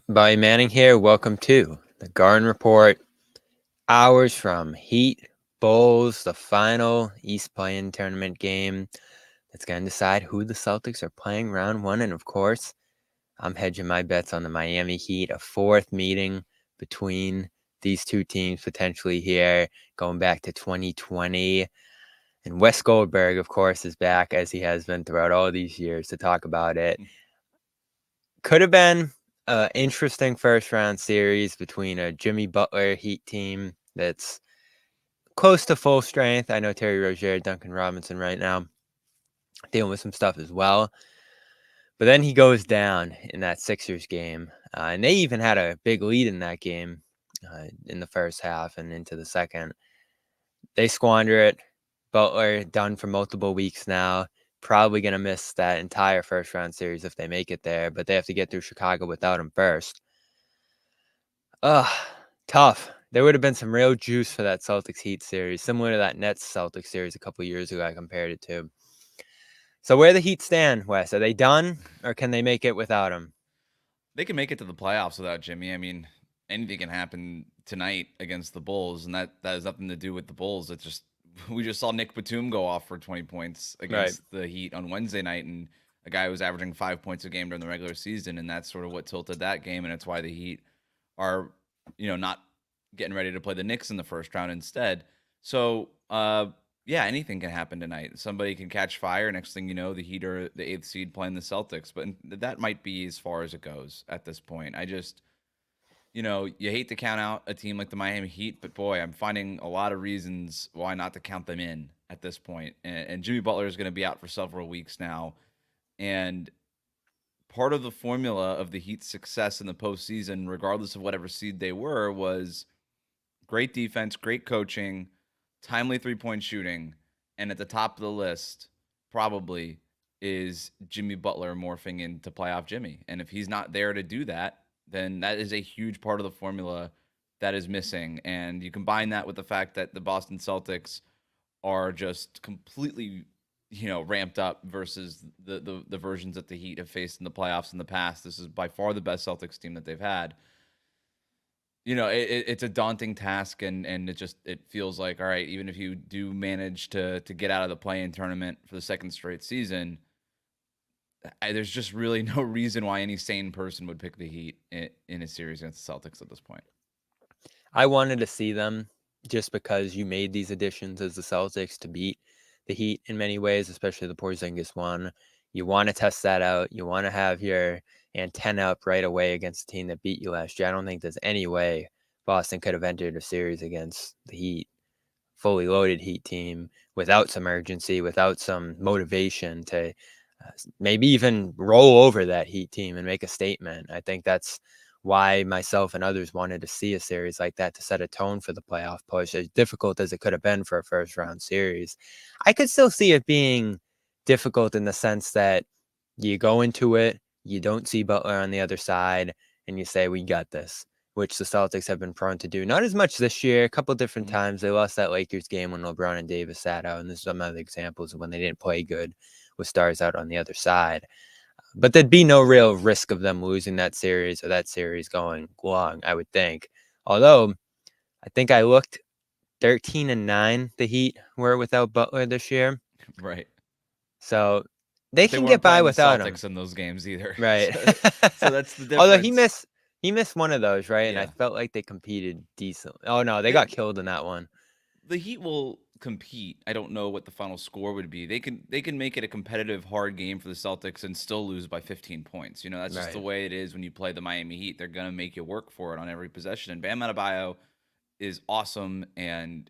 Bobby Manning here. Welcome to the Garden Report. Hours from Heat Bulls, the final East Play-in tournament game that's going to decide who the Celtics are playing round one. And of course, I'm hedging my bets on the Miami Heat, a fourth meeting between these two teams potentially here, going back to 2020. And Wes Goldberg, of course, is back as he has been throughout all these years to talk about it. Could have been an interesting first round series between a Jimmy Butler Heat team that's close to full strength. I know Terry Rozier, Duncan Robinson right now dealing with some stuff as well. But then he goes down in that Sixers game. And they even had a big lead in that game in the first half and into the second. They squander it. Butler done for multiple weeks now. Probably going to miss that entire first round series if they make it there, but they have to get through Chicago without him first. Tough. There would have been some real juice for that Celtics Heat series, similar to that Nets Celtics series a couple years ago I compared it to. So where the Heat stand, Wes? Are they done, or can they make it without him? They can make it to the playoffs without Jimmy. I mean, anything can happen tonight against the Bulls, and that has nothing to do with the Bulls. It's just we just saw Nick Batum go off for 20 points Right. against the Heat on Wednesday night, and a guy who was averaging 5 points a game during the regular season, and that's sort of what tilted that game, and it's why the Heat are, not getting ready to play the Knicks in the first round instead. So, yeah, anything can happen tonight. Somebody can catch fire. Next thing you know, the Heat are the eighth seed playing the Celtics. But that might be as far as it goes at this point. I just, you hate to count out a team like the Miami Heat, but boy, I'm finding a lot of reasons why not to count them in at this point. And Jimmy Butler is going to be out for several weeks now. And part of the formula of the Heat's success in the postseason, regardless of whatever seed they were, was great defense, great coaching, timely 3-point shooting, and at the top of the list, probably is Jimmy Butler morphing into playoff Jimmy. And if he's not there to do that, then that is a huge part of the formula that is missing. And you combine that with the fact that the Boston Celtics are just completely, ramped up versus the versions that the Heat have faced in the playoffs in the past. This is by far the best Celtics team that they've had. It's a daunting task, and it feels like, all right, even if you do manage to get out of the play-in tournament for the second straight season, there's just really no reason why any sane person would pick the Heat in a series against the Celtics at this point. I wanted to see them just because you made these additions as the Celtics to beat the Heat in many ways, especially the Porzingis one. You want to test that out. You want to have your antenna up right away against a team that beat you last year. I don't think there's any way Boston could have entered a series against the Heat, fully loaded Heat team, without some urgency, without some motivation to maybe even roll over that Heat team and make a statement. I think that's why myself and others wanted to see a series like that to set a tone for the playoff push, as difficult as it could have been for a first round series. I could still see it being difficult in the sense that you go into it, you don't see Butler on the other side, and you say, we got this, which the Celtics have been prone to do. Not as much this year, a couple different Mm-hmm. times. They lost that Lakers game when LeBron and Davis sat out, and there's some other examples of when they didn't play good with stars out on the other side. But there'd be no real risk of them losing that series or that series going long, I would think. Although, I think I looked 13-9, the Heat were without Butler this year. Right. So they But they can get weren't by playing the without him. Celtics in those games either. Right. So that's the Although difference. he missed one of those, right? And I Yeah. felt like they competed decently. Oh no, they They got killed in that one. the Heat will compete. I don't know what the final score would be. They can make it a competitive, hard game for the Celtics and still lose by 15 points. That's just the Right. way it is when you play the Miami Heat. They're gonna make you work for it on every possession. And Bam Adebayo is awesome and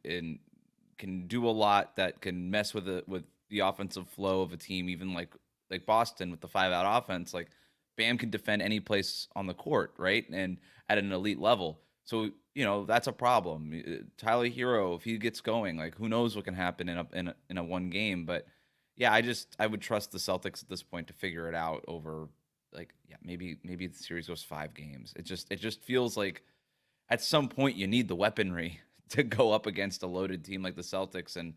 can do a lot that can mess with the offensive flow of a team, even like Boston with the 5-out offense. Like Bam can defend any place on the court, right? And at an elite level. So that's a problem. Tyler Hero, if he gets going, like who knows what can happen in a one game. But yeah, I would trust the Celtics at this point to figure it out over, like, yeah, maybe the series goes 5 games. It just feels like at some point you need the weaponry to go up against a loaded team like the Celtics, and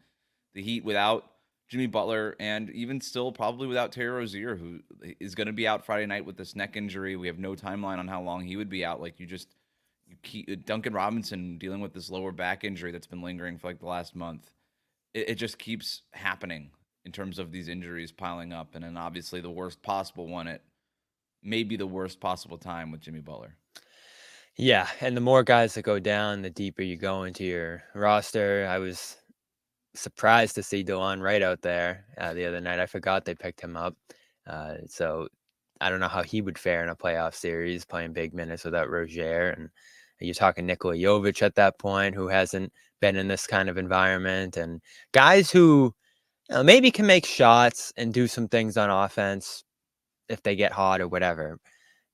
the Heat without Jimmy Butler, and even still probably without Terry Rozier, who is going to be out Friday night with this neck injury. We have no timeline on how long he would be out. Like you keep Duncan Robinson dealing with this lower back injury that's been lingering for like the last month. It just keeps happening in terms of these injuries piling up, and then obviously the worst possible one at maybe the worst possible time with Jimmy Butler. Yeah, and the more guys that go down, the deeper you go into your roster. I was surprised to see DeLon Wright out there the other night. I forgot they picked him up. So I don't know how he would fare in a playoff series playing big minutes without Rozier. And you're talking Nikola Jovic at that point, who hasn't been in this kind of environment, and guys who maybe can make shots and do some things on offense if they get hot or whatever.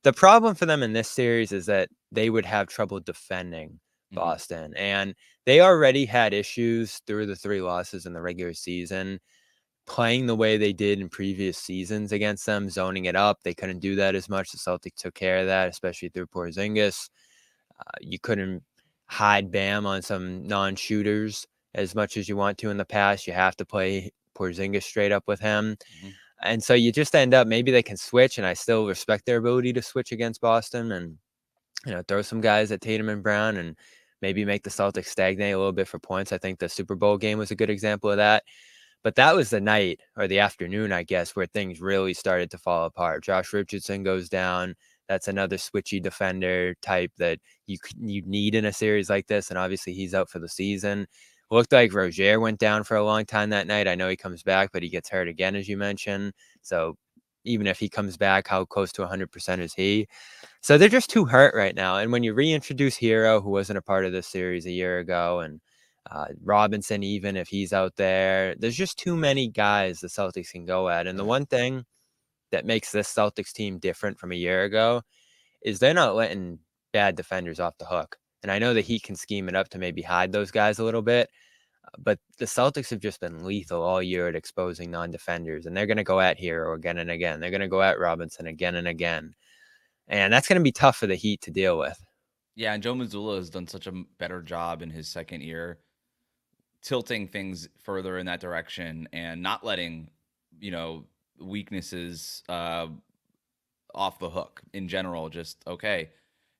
The problem for them in this series is that they would have trouble defending Mm-hmm. Boston, and they already had issues through the 3 losses in the regular season, playing the way they did in previous seasons against them, zoning it up. They couldn't do that as much. The Celtics took care of that, especially through Porzingis. You couldn't hide Bam on some non-shooters as much as you want to in the past. You have to play Porzingis straight up with him. Mm-hmm. And so you just end up, maybe they can switch, and I still respect their ability to switch against Boston and, throw some guys at Tatum and Brown and maybe make the Celtics stagnate a little bit for points. I think the Super Bowl game was a good example of that. But that was the night or the afternoon, I guess, where things really started to fall apart. Josh Richardson goes down. That's another switchy defender type that you need in a series like this, and obviously he's out for the season. Looked like Rozier went down for a long time that night. I know he comes back, but he gets hurt again, as you mentioned. So even if he comes back, how close to 100% is he? So they're just too hurt right now. And when you reintroduce Hero, who wasn't a part of this series a year ago, and Robinson, even if he's out there, there's just too many guys the Celtics can go at. And the one thing that makes this Celtics team different from a year ago is they're not letting bad defenders off the hook. And I know that he can scheme it up to maybe hide those guys a little bit, but the Celtics have just been lethal all year at exposing non-defenders, and they're going to go at Hero again and again. They're going to go at Robinson again and again. And that's going to be tough for the Heat to deal with. Yeah, and Joe Mazzulla has done such a better job in his second year, tilting things further in that direction and not letting, you know, weaknesses off the hook in general. Just okay,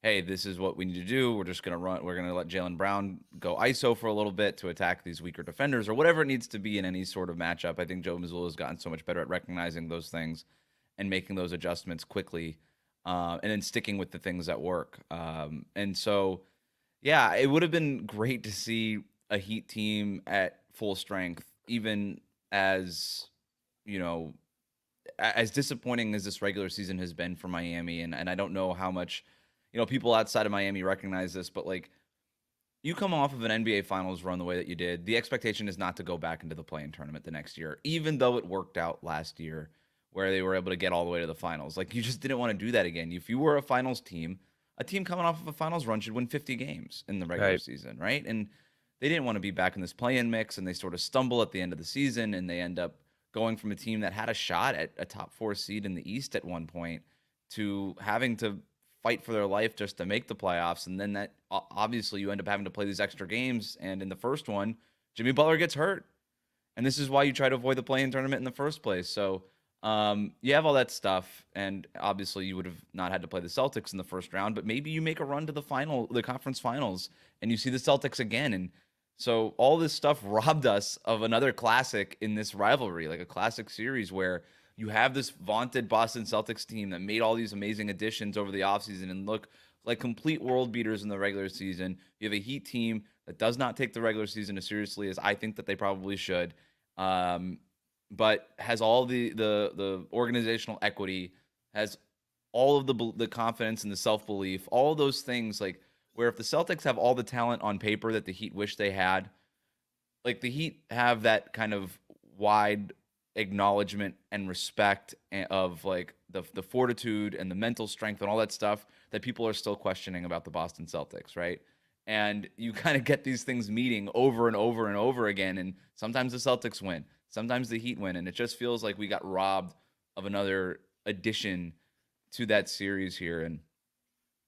hey, this is what we need to do. We're just gonna run. We're gonna let Jaylen Brown go ISO for a little bit to attack these weaker defenders or whatever it needs to be in any sort of matchup. I think Joe Mazzulla has gotten so much better at recognizing those things and making those adjustments quickly, and then sticking with the things that work. And so, yeah, it would have been great to see a Heat team at full strength, even as you know as disappointing as this regular season has been for Miami, and I don't know how much, people outside of Miami recognize this, but like you come off of an NBA Finals run the way that you did, the expectation is not to go back into the play-in tournament the next year, even though it worked out last year where they were able to get all the way to the finals. Like you just didn't want to do that again. If you were a finals team, a team coming off of a finals run should win 50 games in the regular Right. season, right? And they didn't want to be back in this play-in mix, and they sort of stumble at the end of the season, and they end up going from a team that had a shot at a top 4 seed in the East at one point to having to fight for their life just to make the playoffs. And then that obviously you end up having to play these extra games. And in the first one, Jimmy Butler gets hurt. And this is why you try to avoid the play-in tournament in the first place. So you have all that stuff, and obviously you would have not had to play the Celtics in the first round, but maybe you make a run to the conference finals, and you see the Celtics again. And so all this stuff robbed us of another classic in this rivalry, like a classic series where you have this vaunted Boston Celtics team that made all these amazing additions over the offseason and look like complete world beaters in the regular season. You have a Heat team that does not take the regular season as seriously as I think that they probably should, but has all the organizational equity, has all of the confidence and the self belief, all those things. Like where if the Celtics have all the talent on paper that the Heat wish they had, like the Heat have that kind of wide acknowledgement and respect of like the fortitude and the mental strength and all that stuff that people are still questioning about the Boston Celtics, right? And you kind of get these things meeting over and over and over again, and sometimes the Celtics win, sometimes the Heat win, and it just feels like we got robbed of another addition to that series here. And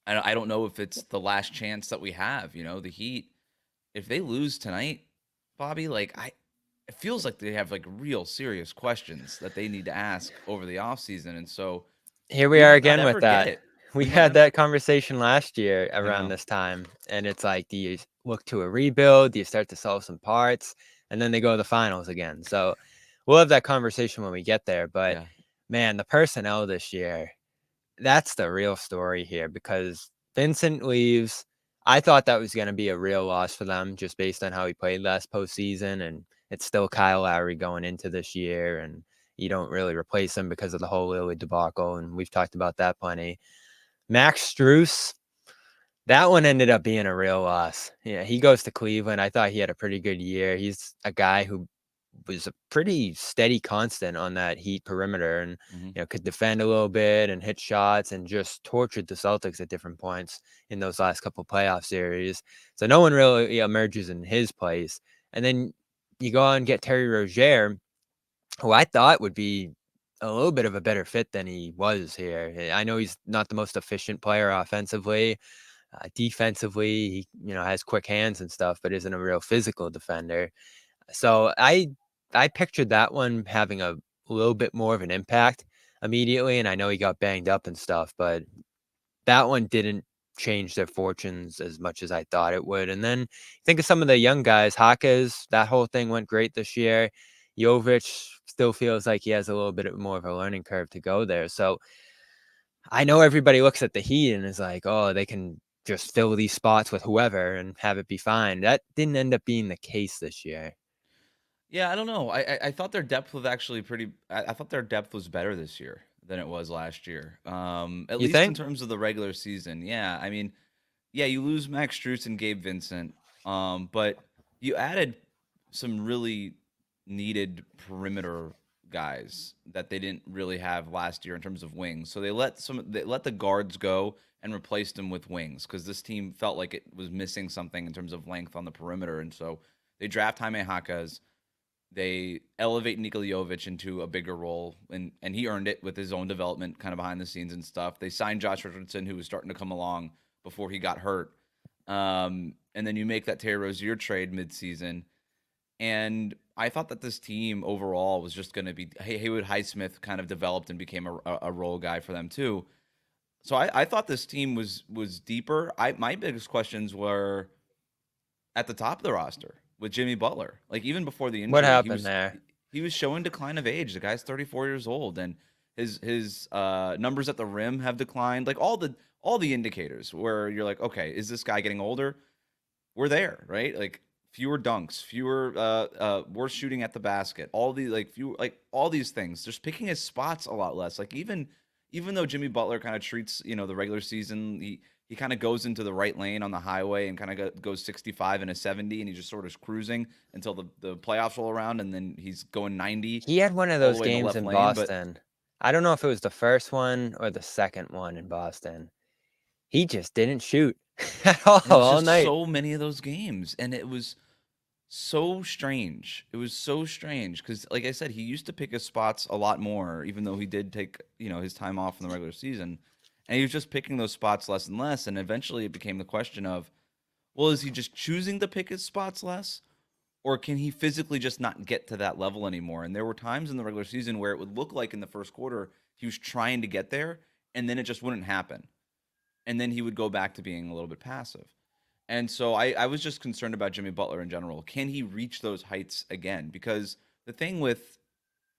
I don't know if it's the last chance that we have. The Heat, if they lose tonight, Bobby, like it feels like they have like real serious questions that they need to ask over the offseason. And so Here we we are might not again with ever get that. it. We We might had never. that conversation last year I around know. this time, and it's like, do you look to a rebuild? Do you start to sell some parts? And then they go to the finals again. So we'll have that conversation when we get there. But Yeah. man, the personnel this year, that's the real story here because Vincent leaves. I thought that was going to be a real loss for them just based on how he played last postseason. And it's still Kyle Lowry going into this year. And you don't really replace him because of the whole Lillard debacle. And we've talked about that plenty. Max Strus, that one ended up being a real loss. Yeah, he goes to Cleveland. I thought he had a pretty good year. He's a guy who was a pretty steady constant on that Heat perimeter and Hmm. could defend a little bit and hit shots and just tortured the Celtics at different points in those last couple playoff series. So no one really emerges in his place. And then you go on and get Terry Rozier, who I thought would be a little bit of a better fit than he was here. I know he's not the most efficient player offensively. Defensively, he has quick hands and stuff, but isn't a real physical defender. So I pictured that one having a little bit more of an impact immediately, and I know he got banged up and stuff, but that one didn't change their fortunes as much as I thought it would. And then think of some of the young guys, Hakas, that whole thing went great this year. Jovic still feels like he has a little bit more of a learning curve to go there. So I know everybody looks at the Heat and is like, oh, they can just fill these spots with whoever and have it be fine. That didn't end up being the case this year. Yeah, I don't know. I thought their depth was actually pretty. I thought their depth was better this year than it was last year. At You least in think? terms of the regular season. Yeah, I mean, yeah, you lose Max Strus and Gabe Vincent, but you added some really needed perimeter guys that they didn't really have last year in terms of wings. So they let the guards go and replaced them with wings because this team felt like it was missing something in terms of length on the perimeter, and so they draft Jaime Jaquez. They elevate Nikola Jovic into a bigger role, and he earned it with his own development, kind of behind the scenes and stuff. They signed Josh Richardson, who was starting to come along before he got hurt. And then you make that Terry Rozier trade midseason, and I thought that this team overall was just going to be Haywood Highsmith kind of developed and became a role guy for them too. So I thought this team was deeper. My biggest questions were at the top of the roster with Jimmy Butler. Like even before the What injury, happened there? he was showing decline of age. The guy's 34 years old, and his numbers at the rim have declined. Like all the indicators where you're like, okay, is this guy getting older? We're there, right? Like fewer dunks, fewer worse shooting at the basket, all the like few like all these things. Just picking his spots a lot less. Like even though Jimmy Butler kind of treats the regular season, he kind of goes into the right lane on the highway and kind of goes 65 and a 70, and he just sort of cruising until the playoffs roll around, and then he's going 90 He had one of all the those way in the games left in lane. But Boston. I don't know if it was the first one or the second one in Boston. He just didn't shoot at it was all just night. so many of those games, and it was so strange. It was so strange because, like I said, he used to pick his spots a lot more, even though he did take his time off in the regular season, and he was just picking those spots less and less. And eventually, it became the question of, well, is he just choosing to pick his spots less, or can he physically just not get to that level anymore? And there were times in the regular season where it would look like in the first quarter he was trying to get there, and then it just wouldn't happen, and then he would go back to being a little bit passive. And so I was just concerned about Jimmy Butler in general. Can he reach those heights again? Because the thing with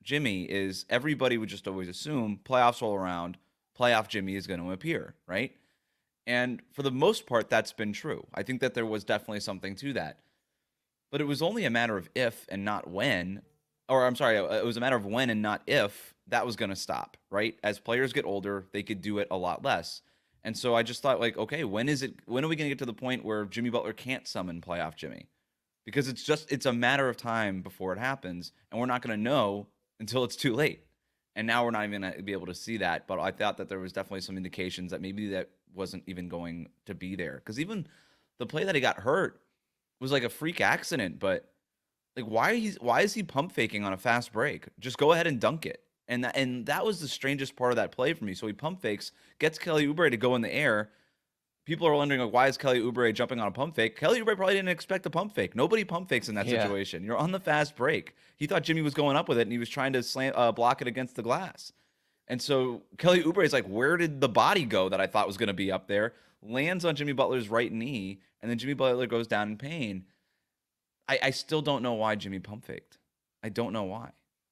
Jimmy is everybody would just always assume playoffs roll around, playoff Jimmy is going to appear, right? And for the most part, that's been true. I think that there was definitely something to that. But it was only a matter of if and not when, or I'm sorry, it was a matter of when and not if that was going to stop, right? As players get older, they could do it a lot less. And so I just thought, like, okay, when are we going to get to the point where Jimmy Butler can't summon playoff Jimmy? Because it's a matter of time before it happens, and we're not going to know until it's too late. And now we're not even going to be able to see that. But I thought that there was definitely some indications that maybe that wasn't even going to be there. Because even the play that he got hurt was like a freak accident, but like why is he pump faking on a fast break? Just go ahead and dunk it. And that was the strangest part of that play for me. So he pump fakes, gets Kelly Oubre to go in the air, people are wondering, like, why is Kelly Oubre jumping on a pump fake? Kelly Oubre probably didn't expect a pump fake. Nobody pump fakes in that Yeah. situation. You're on the fast break. He thought Jimmy was going up with it, and he was trying to block it against the glass. And so Kelly Oubre is like, where did the body go that I thought was going to be up there? Lands on Jimmy Butler's right knee, and then Jimmy Butler goes down in pain. I still don't know why Jimmy pump faked. I don't know why.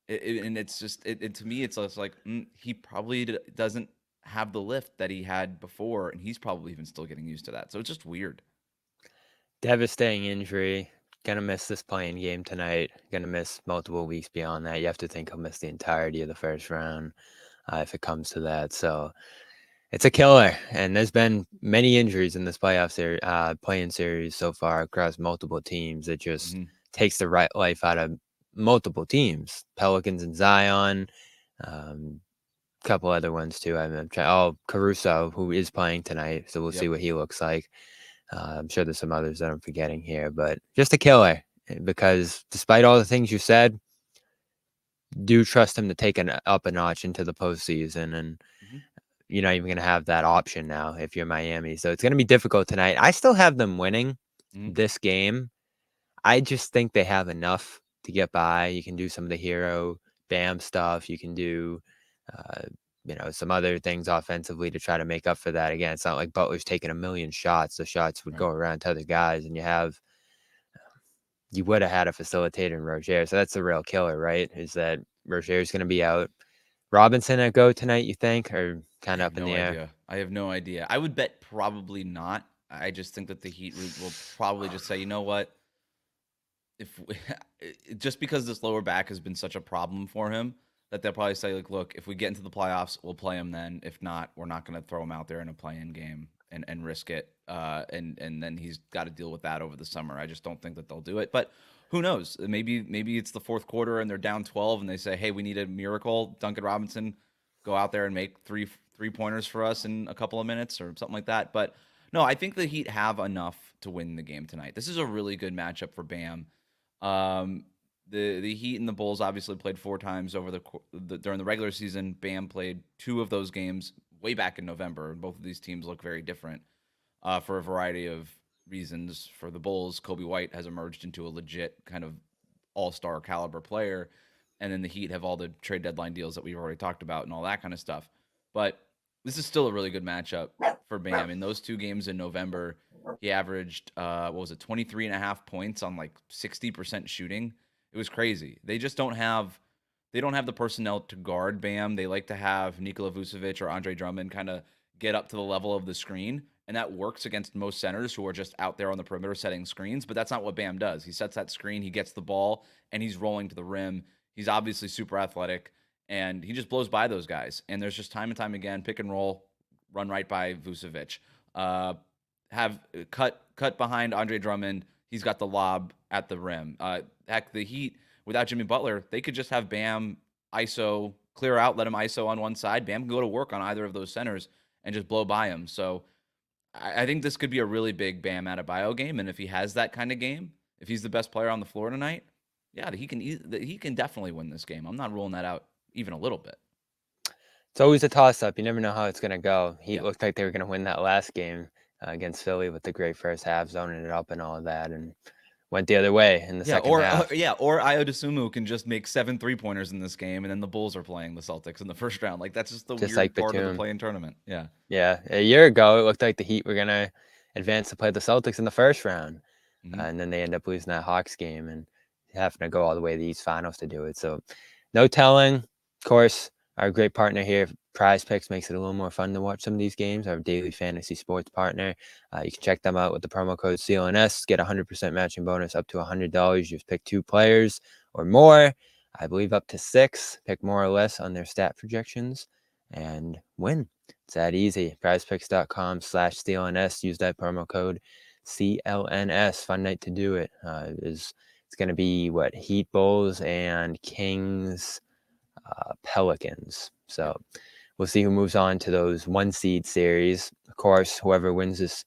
And it's just, to me, it's just like, he probably doesn't have the lift that he had before, and he's probably even still getting used to that. So it's just weird. Devastating injury. Gonna miss this playing game tonight. Gonna miss multiple weeks beyond that. You have to think he'll miss the entirety of the first round if it comes to that. So it's a killer. And there's been many injuries in this playoff series, playing series so far across multiple teams. It just takes the right life out of multiple teams. Pelicans and Zion. Couple other ones too. I'm trying. Oh, Caruso, who is playing tonight, so we'll see what he looks like. I'm sure there's some others that I'm forgetting here, but just a killer because despite all the things you said, do trust him to take up a notch into the postseason, and you're not even going to have that option now if you're Miami. So it's going to be difficult tonight. I still have them winning this game. I just think they have enough to get by. You can do some of the hero Bam stuff. You can do, some other things offensively to try to make up for that. Again, it's not like Butler's taking a million shots. The shots would go around to other guys, and you would have had a facilitator in Rozier. So that's the real killer, right? Is that Rozier's going to be out. Robinson at go tonight, you think, or kind of up in the air? I have no idea. I would bet probably not. I just think that the Heat will probably just say, you know what? Just because this lower back has been such a problem for him, that they'll probably say, like, look, if we get into the playoffs, we'll play him then. If not, we're not going to throw him out there in a play-in game and risk it. And then he's got to deal with that over the summer. I just don't think that they'll do it. But who knows? Maybe it's the fourth quarter and they're down 12 and they say, hey, we need a miracle. Duncan Robinson, go out there and make three-pointers for us in a couple of minutes or something like that. But no, I think the Heat have enough to win the game tonight. This is a really good matchup for Bam. The Heat and the Bulls obviously played 4 times over during the regular season. Bam played 2 of those games way back in November, and both of these teams look very different for a variety of reasons. For the Bulls, Kobe White has emerged into a legit kind of all-star caliber player, and then the Heat have all the trade deadline deals that we've already talked about and all that kind of stuff. But this is still a really good matchup for Bam. In those 2 games in November, he averaged 23 and a half points on like 60% shooting. It was crazy. They don't have the personnel to guard Bam. They like to have Nikola Vucevic or Andre Drummond kind of get up to the level of the screen, and that works against most centers who are just out there on the perimeter setting screens, but that's not what Bam does. He sets that screen, he gets the ball, and he's rolling to the rim. He's obviously super athletic, and he just blows by those guys. And there's just time and time again, pick and roll, run right by Vucevic. Have cut behind Andre Drummond. He's got the lob at the rim. Heck, the Heat, without Jimmy Butler, they could just have Bam ISO, clear out, let him ISO on one side. Bam can go to work on either of those centers and just blow by him. So I think this could be a really big Bam Adebayo game. And if he has that kind of game, if he's the best player on the floor tonight, yeah, he can definitely win this game. I'm not ruling that out even a little bit. It's always a toss-up. You never know how it's going to go. Heat looked like they were going to win that last game against Philly with the great first half, zoning it up and all of that, and went the other way in the second half. Or Ayo Dosunmu can just make 7 3-pointers in this game, and then the Bulls are playing the Celtics in the first round. Like, that's just the weird part of the play-in tournament. Yeah. Yeah. A year ago, it looked like the Heat were going to advance to play the Celtics in the first round, and then they end up losing that Hawks game and having to go all the way to the East Finals to do it. So no telling. Of course, our great partner here, Prize Picks, makes it a little more fun to watch some of these games. Our daily fantasy sports partner. You can check them out with the promo code CLNS. Get a 100% matching bonus up to $100. You've picked 2 players or more. I believe up to 6. Pick more or less on their stat projections and win. It's that easy. PrizePicks.com/CLNS. Use that promo code CLNS. Fun night to do it. It's going to be Heat, Bulls, and Kings, Pelicans. So we'll see who moves on to those 1-seed series. Of course, whoever wins this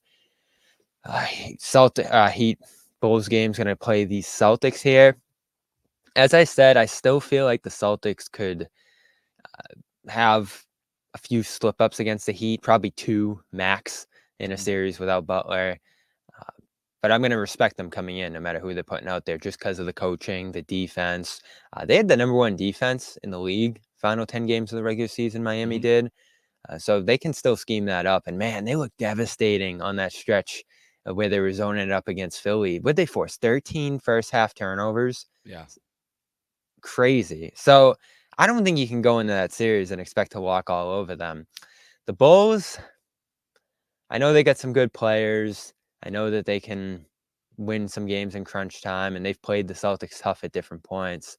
Heat Bulls game is going to play the Celtics here. As I said, I still feel like the Celtics could have a few slip-ups against the Heat, probably 2 max. in a Mhm. series without Butler. Uh, but I'm going to respect them coming in no matter who they're putting out there just because of the coaching, the defense. They had the number one defense in the league, final 10 games of the regular season, Miami Mhm. did. So they can still scheme that up. And man, they look devastating on that stretch where they were zoning it up against Philly. Would they force 13 first half turnovers? Yeah. Crazy. So I don't think you can go into that series and expect to walk all over them. The Bulls, I know they got some good players. I know that they can win some games in crunch time, and they've played the Celtics tough at different points.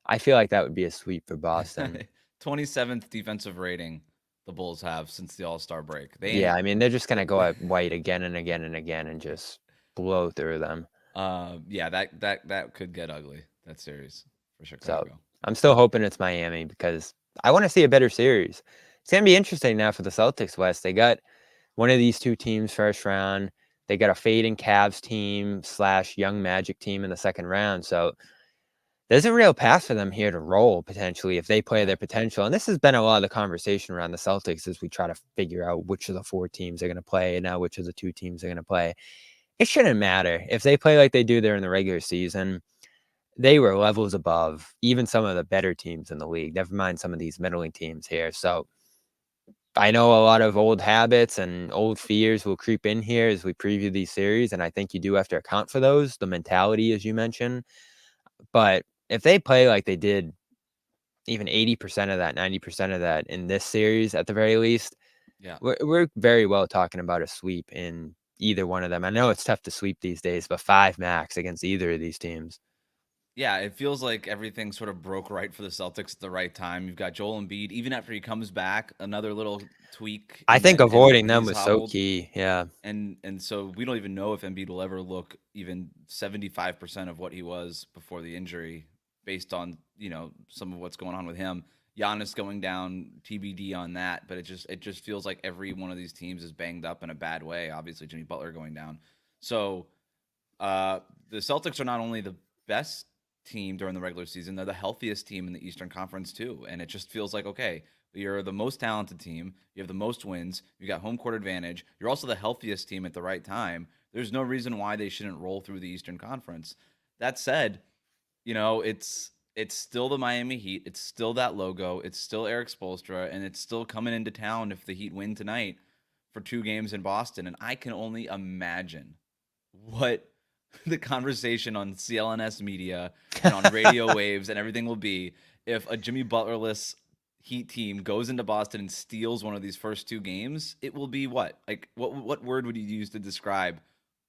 I feel like that would be a sweep for Boston. 27th defensive rating the Bulls have since the All-Star break. They Yeah, ain't I mean, they're just going to go at White again and again and again and just blow through them. yeah, that could get ugly, that series for So Chicago. I'm still hoping it's Miami because I want to see a better series. It's going to be interesting now for the Celtics, West. They got one of these two teams first round. They got a fading Cavs team / young Magic team in the second round. So there's a real path for them here to roll potentially if they play Yeah. their potential. And this has been a lot of the conversation around the Celtics as we try to figure out which of the four teams are going to play and now which of the two teams are going to play. It shouldn't matter. If they play like they do there in the regular season, they were levels above even some of the better teams in the league, never mind some of these middling teams here. So I know a lot of old habits and old fears will creep in here as we preview these series, and I think you do have to account for those, the mentality, as you mentioned. But if they play like they did even 80% of that, 90% of that in this series at the very least, Yeah. we're very well talking about a sweep in either one of them. I know it's tough to sweep these days, but 5 max against either of these teams. Yeah, it feels like everything sort of broke right for the Celtics at the right time. You've got Joel Embiid, even after he comes back, another little tweak I and think that and avoiding them he's was so hobbled. key. Yeah. And so we don't even know if Embiid will ever look even 75% of what he was before the injury based on, some of what's going on with him. Giannis going down, TBD on that, but it just feels like every one of these teams is banged up in a bad way. Obviously, Jimmy Butler going down. So uh, the Celtics are not only the best team during the regular season, they're the healthiest team in the Eastern Conference too. And it just feels like, okay, you're the most talented team. You have the most wins. You got home court advantage. You're also the healthiest team at the right time. There's no reason why they shouldn't roll through the Eastern Conference. That said, it's still the Miami Heat. It's still that logo. It's still Eric Spoelstra, and it's still coming into town if the Heat win tonight for 2 games in Boston. And I can only imagine what the conversation on CLNS media and on radio waves and everything will be if a Jimmy Butlerless Heat team goes into Boston and steals one of these first 2 games. It will be what? Like what word would you use to describe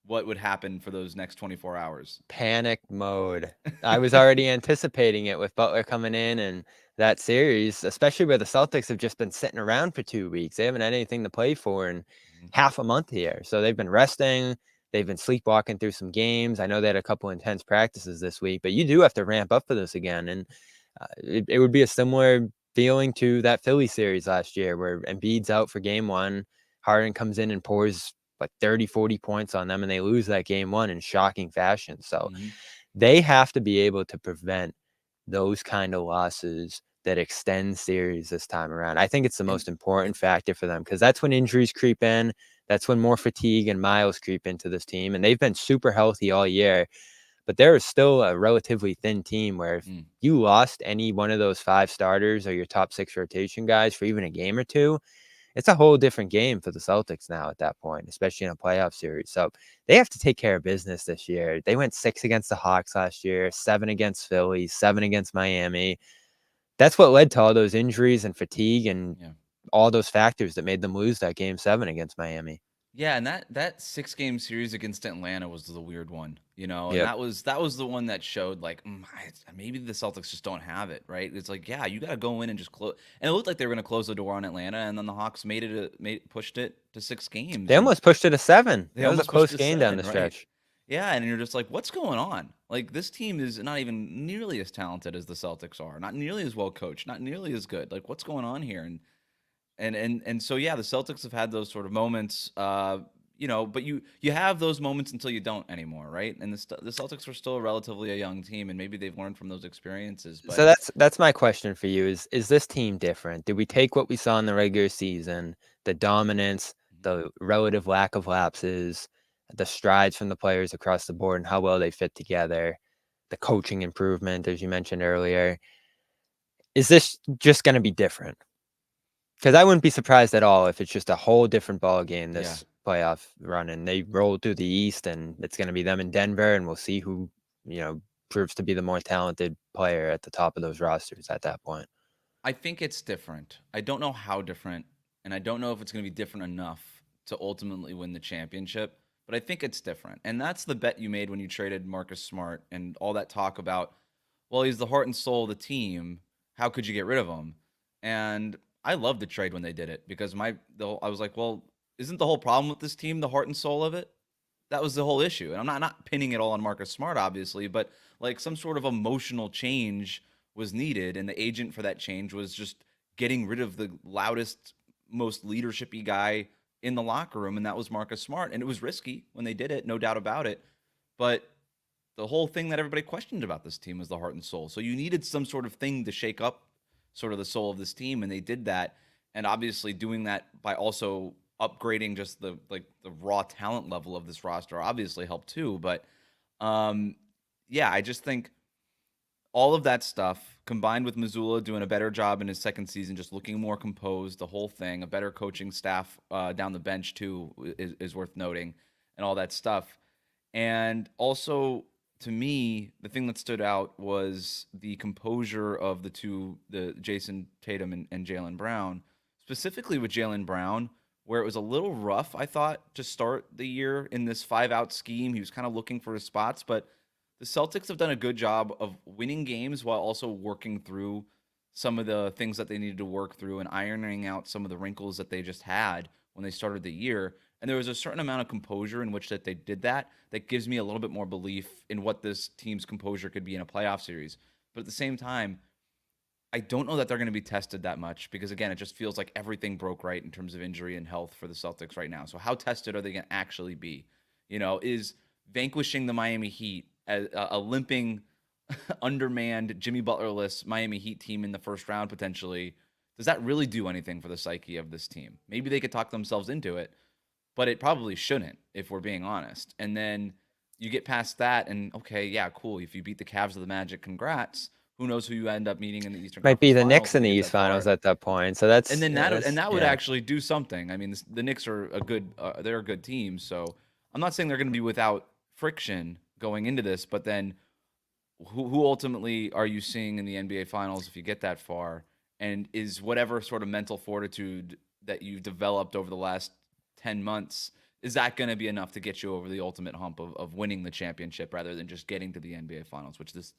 what would happen for those next 24 hours? Panic mode. I was already anticipating it with Butler coming in and that series, especially where the Celtics have just been sitting around for 2 weeks. They haven't had anything to play for in Mhm. half a month here. So they've been resting. They've been sleepwalking through some games. I know they had a couple intense practices this week, but you do have to ramp up for this again. And it would be a similar feeling to that Philly series last year where Embiid's out for game one. Harden comes in and pours like 30, 40 points on them, and they lose that game one in shocking fashion. So Mhm. they have to be able to prevent those kind of losses that extend series this time around. I think it's the And most important factor for them because that's when injuries creep in. That's when more fatigue and miles creep into this team. And they've been super healthy all year, but there is still a relatively thin team where if mm, you lost any one of those 5 starters or your top 6 rotation guys for even a game or two, it's a whole different game for the Celtics now at that point, especially in a playoff series. So they have to take care of business this year. They went 6 against the Hawks last year, 7 against Philly, 7 against Miami. That's what led to all those injuries and fatigue and yeah. all those factors that made them lose that game 7 against Miami. Yeah, and that 6 game series against Atlanta was the weird one, and Yep. that was the one that showed like maybe the Celtics just don't have it, right? It's like, yeah, you got to go in and just close, and it looked like they were going to close the door on Atlanta, and then the Hawks pushed it to 6 games, They and almost pushed it to 7. they That was a almost pushed close it to game down the 7, right? stretch. Yeah, and you're just like, what's going on? Like this team is not even nearly as talented as the Celtics are, not nearly as well coached, not nearly as good. Like what's going on here? And so yeah, the Celtics have had those sort of moments, but you have those moments until you don't anymore, right? And the Celtics were still relatively a young team, and maybe they've learned from those experiences. So But that's my question for you is this team different? Did we take what we saw in the regular season, the dominance, the relative lack of lapses, the strides from the players across the board and how well they fit together, the coaching improvement, as you mentioned earlier. Is this just going to be different? Because I wouldn't be surprised at all if it's just a whole different ball game Yeah. this playoff run, and they roll through the East, and it's going to be them in Denver, and we'll see who proves to be the more talented player at the top of those rosters at that point. I think it's different. I don't know how different, and I don't know if it's going to be different enough to ultimately win the championship, but I think it's different. And that's the bet you made when you traded Marcus Smart and all that talk about, well, he's the heart and soul of the team. How could you get rid of him? And I loved the trade when they did it because I was like, well, isn't the whole problem with this team the heart and soul of it? That was the whole issue. And I'm not pinning it all on Marcus Smart, obviously, but like some sort of emotional change was needed, and the agent for that change was just getting rid of the loudest, most leadershipy guy in the locker room, and that was Marcus Smart. And it was risky when they did it, no doubt about it. But the whole thing that everybody questioned about this team was the heart and soul. So you needed some sort of thing to shake up sort of the soul of this team, and they did that. And obviously doing that by also upgrading just the raw talent level of this roster obviously helped too. But yeah, I just think all of that stuff combined with Missoula doing a better job in his second season, just looking more composed, the whole thing, a better coaching staff down the bench too is worth noting, and all that stuff. And also, to me, the thing that stood out was the composure of the Jason Tatum and Jaylen Brown, specifically with Jaylen Brown, where it was a little rough, I thought, to start the year in this 5-out scheme. He was kind of looking for his spots, but the Celtics have done a good job of winning games while also working through some of the things that they needed to work through and ironing out some of the wrinkles that they just had when they started the year. And there was a certain amount of composure in which that they did that gives me a little bit more belief in what this team's composure could be in a playoff series. But at the same time, I don't know that they're going to be tested that much because, again, it just feels like everything broke right in terms of injury and health for the Celtics right now. So how tested are they going to actually be? Is vanquishing the Miami Heat, a limping, undermanned, Jimmy Butler-less Miami Heat team in the first round potentially, does that really do anything for the psyche of this team? Maybe they could talk themselves into it, but it probably shouldn't, if we're being honest. And then you get past that, and okay, yeah, cool. If you beat the Cavs or the Magic, congrats. Who knows who you end up meeting in the Eastern Might be Conference the Finals Knicks if in you the get East that far. Finals at that point. So And that's then that would yeah. actually do something. I mean, the Knicks are a good, they're a good team. So I'm not saying they're going to be without friction going into this, but then who ultimately are you seeing in the NBA Finals if you get that far? And is whatever sort of mental fortitude that you've developed over the last 10 months, is that going to be enough to get you over the ultimate hump of winning the championship rather than just getting to the NBA Finals, which this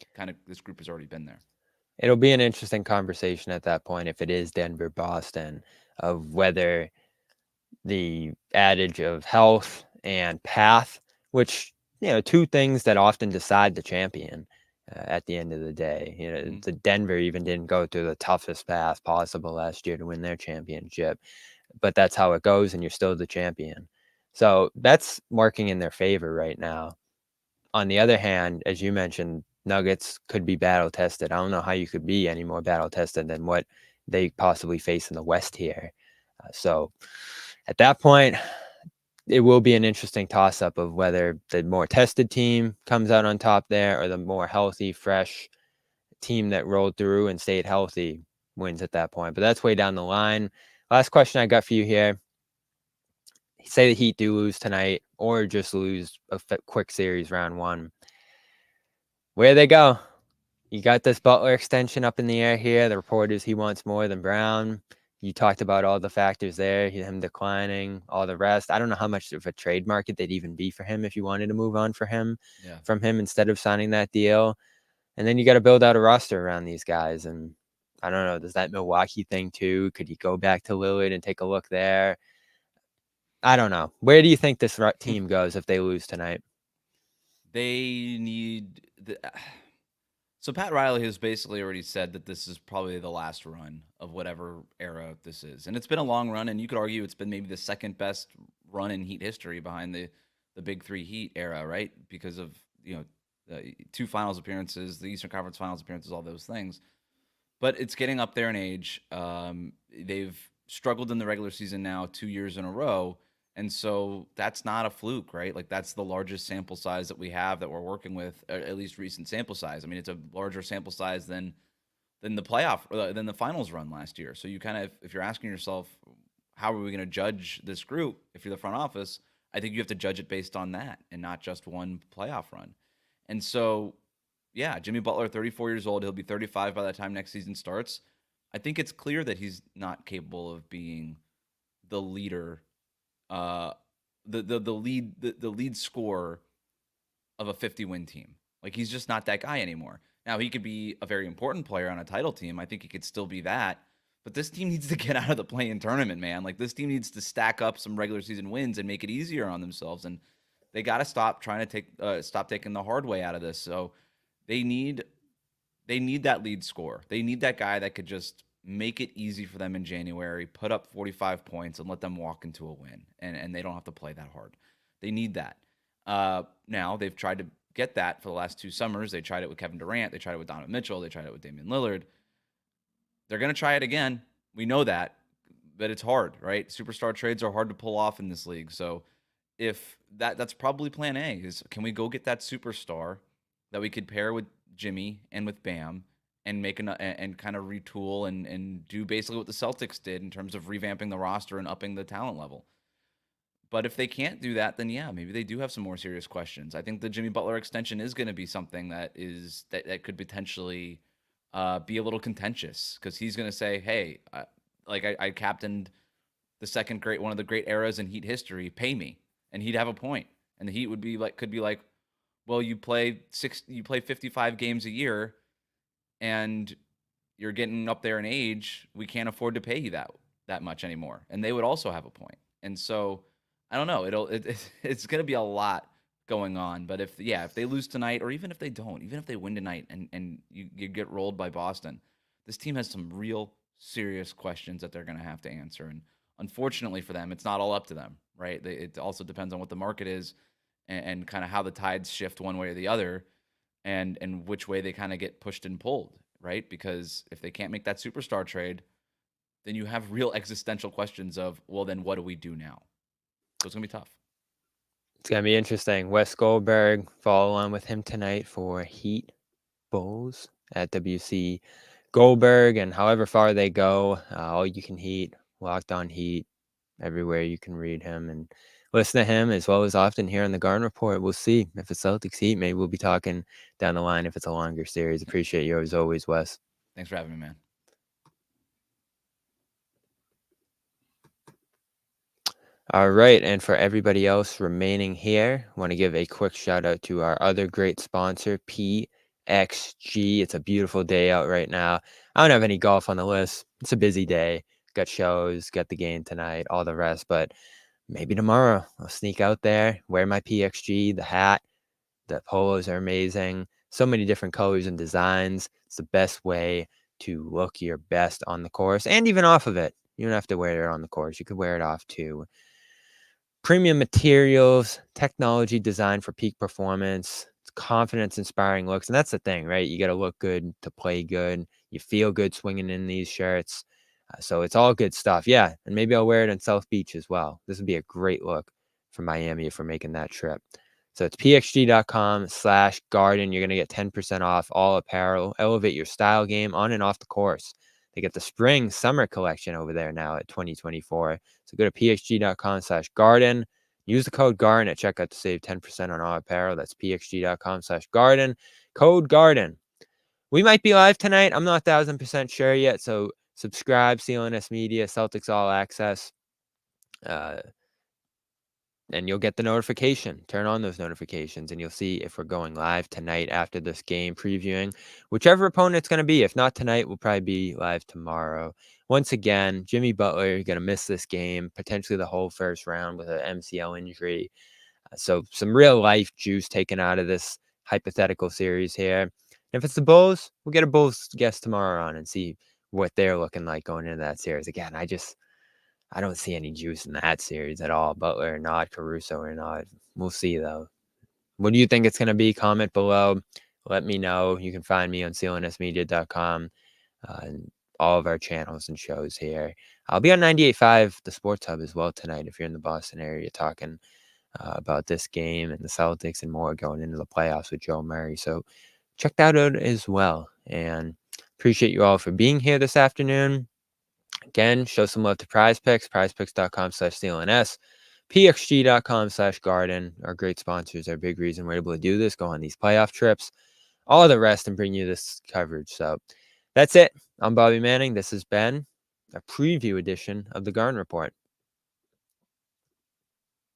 group has already been there? It'll be an interesting conversation at that point if it is Denver, Boston, of whether the adage of health and path, which, two things that often decide the champion at the end of the day. Mm-hmm. The Denver even didn't go through the toughest path possible last year to win their championship, but that's how it goes, and you're still the champion. So that's working in their favor right now. On the other hand, as you mentioned, Nuggets could be battle tested. I don't know how you could be any more battle tested than what they possibly face in the West here. So at that point, it will be an interesting toss up of whether the more tested team comes out on top there or the more healthy, fresh team that rolled through and stayed healthy wins at that point. But that's way down the line. Last question I got for you here. Say the Heat do lose tonight or just lose a quick series round one. Where they go? You got this Butler extension up in the air here. The report is he wants more than Brown. You talked about all the factors there, him declining, all the rest. I don't know how much of a trade market they'd even be for him if you wanted to move on Yeah. from him instead of signing that deal. And then you got to build out a roster around these guys. And I don't know, does that Milwaukee thing too? Could he go back to Lillard and take a look there? I don't know. Where do you think this team goes if they lose tonight? They need so Pat Riley has basically already said that this is probably the last run of whatever era this is. And it's been a long run, and you could argue it's been maybe the second best run in Heat history behind the Big Three Heat era, right? Because of, two finals appearances, the Eastern Conference Finals appearances, all those things. But it's getting up there in age. They've struggled in the regular season now 2 years in a row. And so that's not a fluke, right? Like that's the largest sample size that we have that we're working with, or at least recent sample size. I mean, it's a larger sample size than the playoff than the finals run last year. So you kind of, if you're asking yourself, how are we going to judge this group? If you're the front office, I think you have to judge it based on that and not just one playoff run. And so, yeah, Jimmy Butler, 34 years old, he'll be 35 by the time next season starts. I think it's clear that he's not capable of being the leader, uh, the lead scorer of a 50-win team. Like he's just not that guy anymore. Now he could be a very important player on a title team. I think he could still be that. But this team needs to get out of the play-in tournament, man. Like this team needs to stack up some regular season wins and make it easier on themselves. And they got to stop trying to stop taking the hard way out of this. So they need that lead scorer. They need that guy that could just make it easy for them in January, put up 45 points, and let them walk into a win. And they don't have to play that hard. They need that. Now they've tried to get that for the last 2 summers. They tried it with Kevin Durant. They tried it with Donovan Mitchell. They tried it with Damian Lillard. They're going to try it again. We know that, but it's hard, right? Superstar trades are hard to pull off in this league. So if that's probably plan A is, can we go get that superstar that we could pair with Jimmy and with Bam and and kind of retool and do basically what the Celtics did in terms of revamping the roster and upping the talent level. But if they can't do that, then yeah, maybe they do have some more serious questions. I think the Jimmy Butler extension is going to be something that could potentially be a little contentious because he's going to say, "Hey, I captained one of the great eras in Heat history. Pay me," and he'd have a point. And the Heat could be like, "Well, you play 55 games a year, and you're getting up there in age. We can't afford to pay you that much anymore." And they would also have a point. And so I don't know. It's going to be a lot going on. But if they lose tonight, or even if they don't, even if they win tonight and you get rolled by Boston, this team has some real serious questions that they're going to have to answer. And unfortunately for them, it's not all up to them, right? It also depends on what the market is and kind of how the tides shift one way or the other, and which way they kind of get pushed and pulled, right? Because if they can't make that superstar trade, then you have real existential questions of, well, then what do we do now? So it's going to be tough. It's going to be interesting. Wes Goldberg, follow on with him tonight for Heat Bulls at WC Goldberg, and however far they go, all you can Heat, Locked On Heat, everywhere you can read him and listen to him, as well as often here on the Garden Report. We'll see if it's Celtics Heat. Maybe we'll be talking down the line if it's a longer series. Appreciate you as always, Wes. Thanks for having me, man. All right, and for everybody else remaining here, I want to give a quick shout out to our other great sponsor, PXG. It's a beautiful day out right now. I don't have any golf on the list. It's a busy day. Got shows, got the game tonight, all the rest, but maybe tomorrow I'll sneak out there, wear my PXG, the hat. The polos are amazing. So many different colors and designs. It's the best way to look your best on the course and even off of it. You don't have to wear it on the course. You could wear it off too. Premium materials, technology designed for peak performance, confidence inspiring looks. And that's the thing, right? You got to look good to play good. You feel good swinging in these shirts. So it's all good stuff. Yeah. And maybe I'll wear it in South Beach as well. This would be a great look for Miami if we're making that trip. So it's pxg.com/garden. You're going to get 10% off all apparel. Elevate your style game on and off the course. They get the spring summer collection over there now at 2024. So go to pxg.com/garden. Use the code GARDEN at checkout to save 10% on all apparel. That's pxg.com/garden. Code GARDEN. We might be live tonight. I'm not 1,000% sure yet. So subscribe, CLNS Media, Celtics All Access. And you'll get the notification. Turn on those notifications, and you'll see if we're going live tonight after this game, previewing whichever opponent it's going to be. If not tonight, we'll probably be live tomorrow. Once again, Jimmy Butler, you're going to miss this game, potentially the whole first round with an MCL injury. So some real life juice taken out of this hypothetical series here. And if it's the Bulls, we'll get a Bulls guest tomorrow on and see what they're looking like going into that series. Again, I don't see any juice in that series at all. Butler or not, Caruso or not. We'll see, though. What do you think it's going to be? Comment below. Let me know. You can find me on clnsmedia.com. all of our channels and shows here. I'll be on 98.5, the Sports Hub, as well tonight if you're in the Boston area, talking about this game and the Celtics and more going into the playoffs with Joe Murray. So check that out as well. And appreciate you all for being here this afternoon. Again, show some love to PrizePicks, prizepicks.com/CLNS, pxg.com/garden. Our great sponsors are a big reason we're able to do this, go on these playoff trips, all the rest, and bring you this coverage. So that's it. I'm Bobby Manning. This has been a preview edition of the Garden Report.